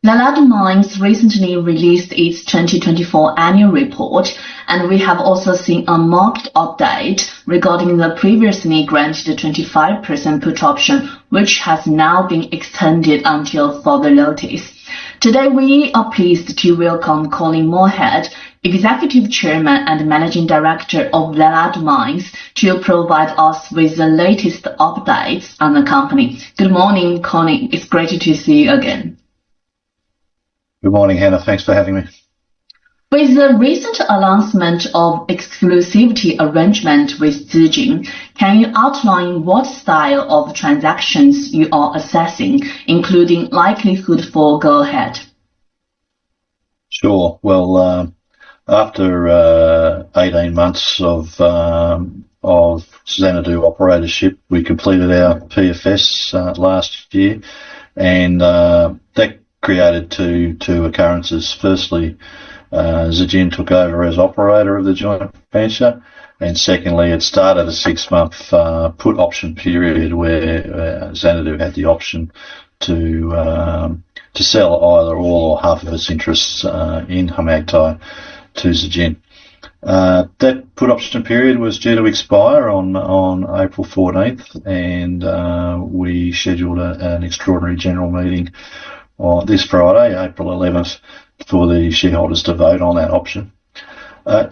Xanadu Mines recently released its 2024 annual report, and we have also seen a marked update regarding the previously granted 25% put option, which has now been extended until further notice. Today, we are pleased to welcome Colin Moorhead, Executive Chairman and Managing Director of Xanadu Mines, to provide us with the latest updates on the company. Good morning, Colin. It's great to see you again. Good morning, Hannah. Thanks for having me. With the recent announcement of exclusivity arrangement with Tsagaan, can you outline what style of transactions you are assessing, including likelihood for go-ahead? Sure. Well, after 18 months of Xanadu operatorship, we completed our PFS last year, and that created two occurrences. Firstly, Tsagaan took over as operator of the joint venture, and secondly, it started a 6-month put option period where Xanadu had the option to sell either all or half of its interests in Kharmagtai to Tsagaan. That put option period was due to expire on April 14th, and we scheduled an extraordinary general meeting on this Friday, April 11th, for the shareholders to vote on that option.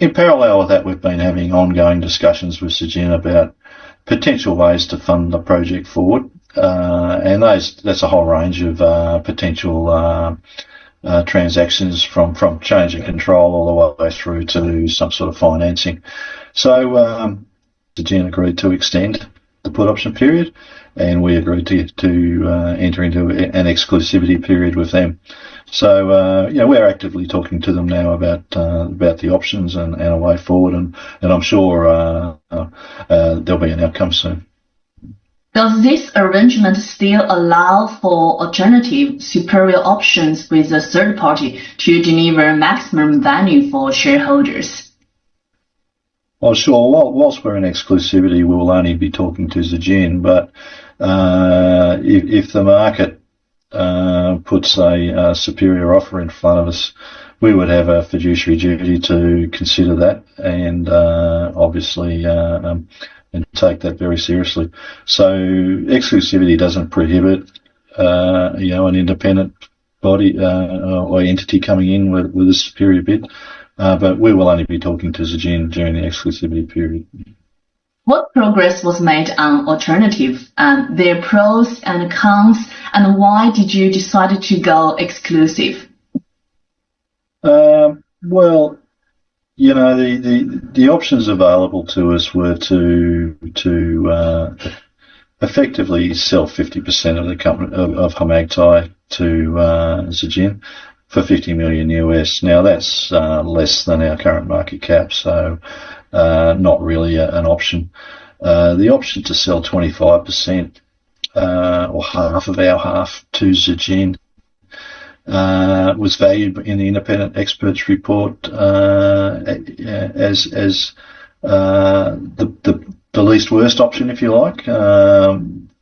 In parallel with that, we've been having ongoing discussions with Tsagaan about potential ways to fund the project forward, and that's a whole range of potential transactions from change of control all the way through to some sort of financing. So Tsagaan agreed to extend the put option period, and we agreed to enter into an exclusivity period with them. So we're actively talking to them now about the options and a way forward, and I'm sure there'll be an outcome soon. Does this arrangement still allow for alternative superior options with a third party to deliver maximum value for shareholders? Well, sure. Whilst we're in exclusivity, we will only be talking to Tsagaan, but if the market puts a superior offer in front of us, we would have a fiduciary duty to consider that, and obviously and take that very seriously. So exclusivity doesn't prohibit an independent body or entity coming in with a superior bid, but we will only be talking to Tsagaan during the exclusivity period. What progress was made on alternative, their pros and cons, and why did you decide to go exclusive? Well, the options available to us were to effectively sell 50% of the company of Kharmagtai to Tsagaan for $50 million US. Now that's less than our current market cap, so not really an option. The option to sell 25% or half of our half to Tsagaan was valued in the independent experts report as the least worst option, if you like,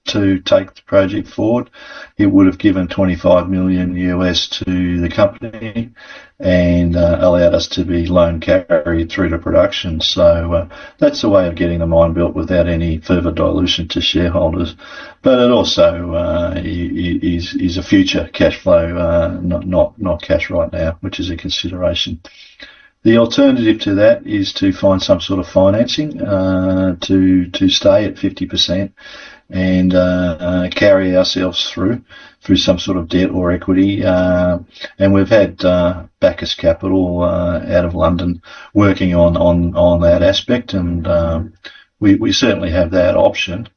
to take the project forward. It would have given $25 million US to the company and allowed us to be loan carried through to production. So that's a way of getting the mine built without any further dilution to shareholders. But it also is a future cash flow, not cash right now, which is a consideration. The alternative to that is to find some sort of financing to stay at 50% and carry ourselves through some sort of debt or equity. And we've had Bacchus Capital out of London working on that aspect, and we certainly have that option.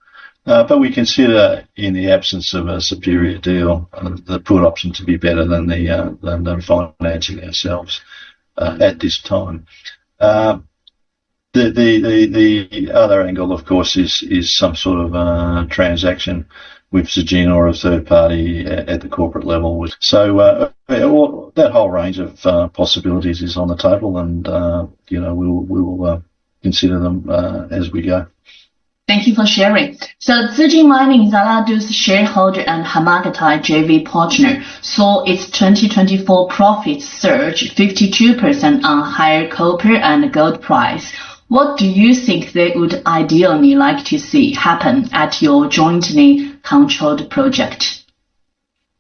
But we consider, in the absence of a superior deal, the put option to be better than the financing ourselves at this time. The other angle, of course, is some sort of transaction with Tsagaan or a third party at the corporate level. So that whole range of possibilities is on the table, and we will consider them as we go. Thank you for sharing. So Tsagaan Mining, Xanadu's shareholder and Kharmagtai JV partner, saw its 2024 profits surge 52% on higher copper and gold price. What do you think they would ideally like to see happen at your jointly controlled project?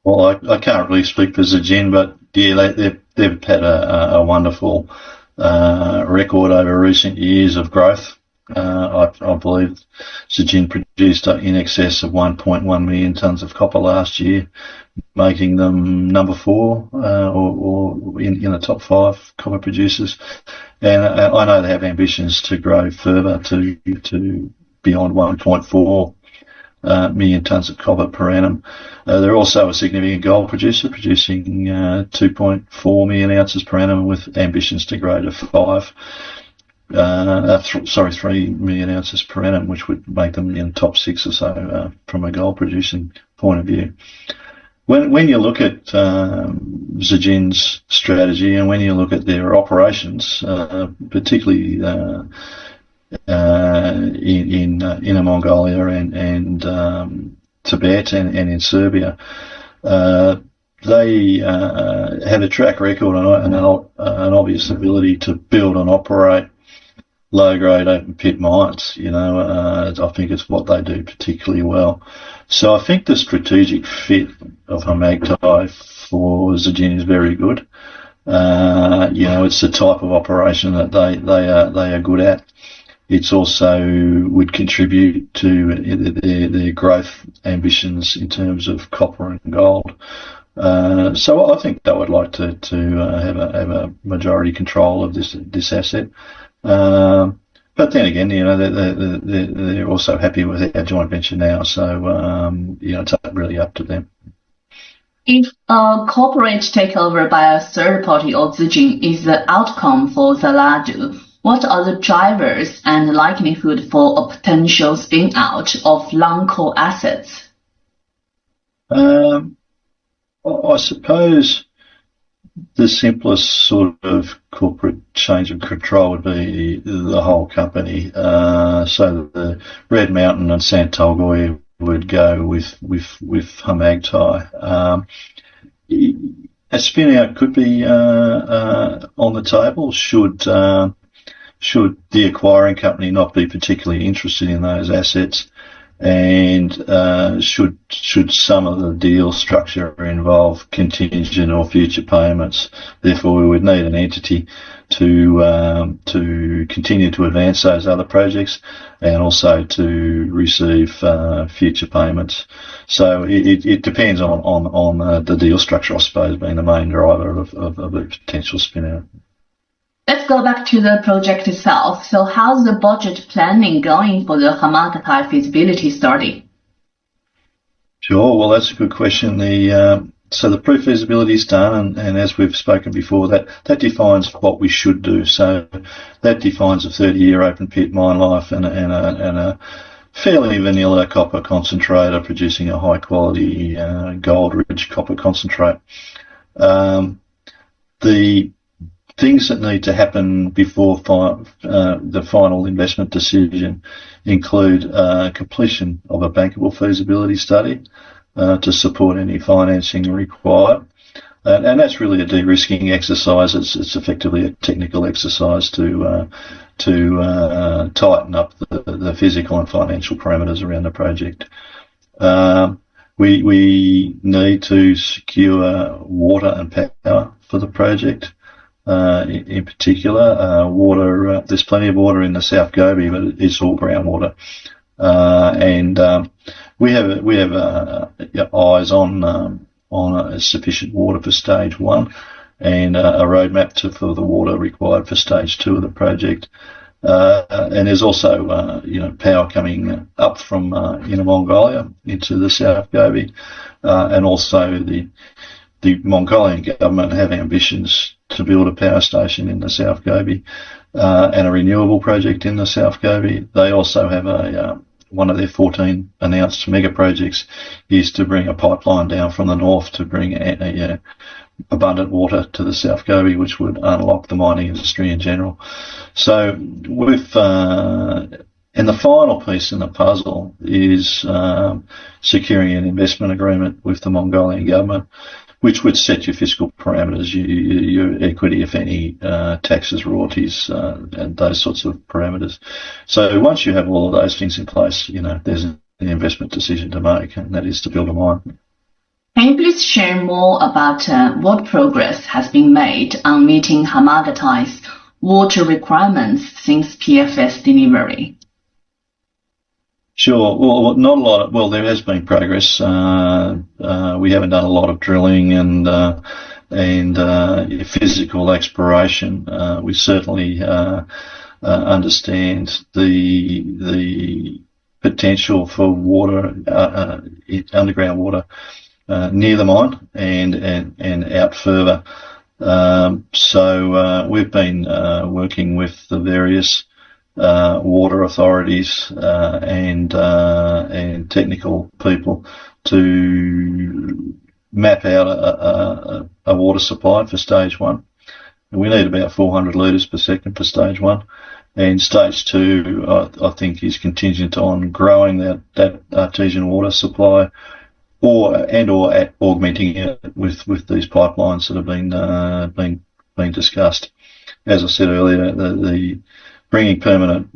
Well, I can't really speak for Tsagaan, but yeah, they've had a wonderful record over recent years of growth. I believe Tsagaan produced in excess of 1.1 million tonnes of copper last year, making them number 4 or in the top 5 copper producers. And I know they have ambitions to grow further to beyond 1.4 million tonnes of copper per annum. They're also a significant gold producer, producing 2.4 million ounces per annum with ambitions to grow to 3 million ounces per annum, which would make them in top 6 or so from a gold producing point of view. When you look at Tsagaan's strategy and when you look at their operations, particularly in Inner Mongolia and Tibet and in Serbia, they have a track record and an obvious ability to build and operate low-grade open pit mines. I think it's what they do particularly well. So I think the strategic fit of Kharmagtai for Tsagaan is very good. It's the type of operation that they are good at. It's also would contribute to their growth ambitions in terms of copper and gold. So I think they would like to have a majority control of this asset. But then again, they're also happy with our joint venture now, so it's really up to them. If a corporate takeover by a third party or Tsagaan is the outcome for Xanadu, what are the drivers and likelihood for a potential spin out of non-core assets? I suppose the simplest sort of corporate change of control would be the whole company. So the Red Mountain and South Gobi would go with Kharmagtai. A spin out could be on the table should the acquiring company not be particularly interested in those assets, and should some of the deal structure involve contingent or future payments. Therefore, we would need an entity to continue to advance those other projects and also to receive future payments. So it depends on the deal structure, I suppose, being the main driver of a potential spin out. Let's go back to the project itself. So how's the budget planning going for the Kharmagtai feasibility study? Sure, well, that's a good question. So the pre-feasibility is done, and as we've spoken before, that defines what we should do. So that defines a 30-year open pit mine life and a fairly vanilla copper concentrator producing a high-quality gold-rich copper concentrate. The things that need to happen before the final investment decision include completion of a bankable feasibility study to support any financing required. And that's really a de-risking exercise. It's effectively a technical exercise to tighten up the physical and financial parameters around the project. We need to secure water and power for the project. In particular, water. There's plenty of water in the South Gobi, but it's all groundwater, and we have eyes on sufficient water for stage 1, and a roadmap for the water required for stage 2 of the project. And there's also power coming up from Inner Mongolia into the South Gobi, and also the Mongolian government have ambitions to build a power station in the South Gobi and a renewable project in the South Gobi. They also have one of their 14 announced mega projects is to bring a pipeline down from the north to bring abundant water to the South Gobi, which would unlock the mining industry in general. So with our And the final piece in the puzzle is securing an investment agreement with the Mongolian government, which would set your fiscal parameters, your equity, if any, taxes, royalties, and those sorts of parameters. So once you have all of those things in place, there's an investment decision to make, and that is to build a mine. Can you please share more about what progress has been made on meeting Kharmagtai's water requirements since PFS delivery? Sure. Well, not a lot. Well, there has been progress. We haven't done a lot of drilling and physical exploration. We certainly understand the potential for water, underground water, near the mine and out further. So we've been working with the various water authorities and technical people to map out a water supply for stage one. We need about 400 litres per second for stage one, and stage two I think is contingent on growing that artesian water supply or augmenting it with these pipelines that have been discussed. As I said earlier, the bringing permanent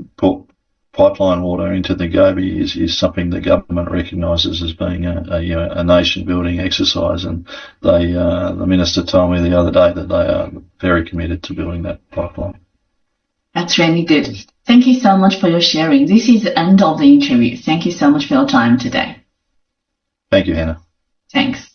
pipeline water into the Gobi is something the government recognises as being a nation-building exercise, and the minister told me the other day that they are very committed to building that pipeline. That's really good. Thank you so much for your sharing. This is the end of the interview. Thank you so much for your time today. Thank you, Hannah. Thanks.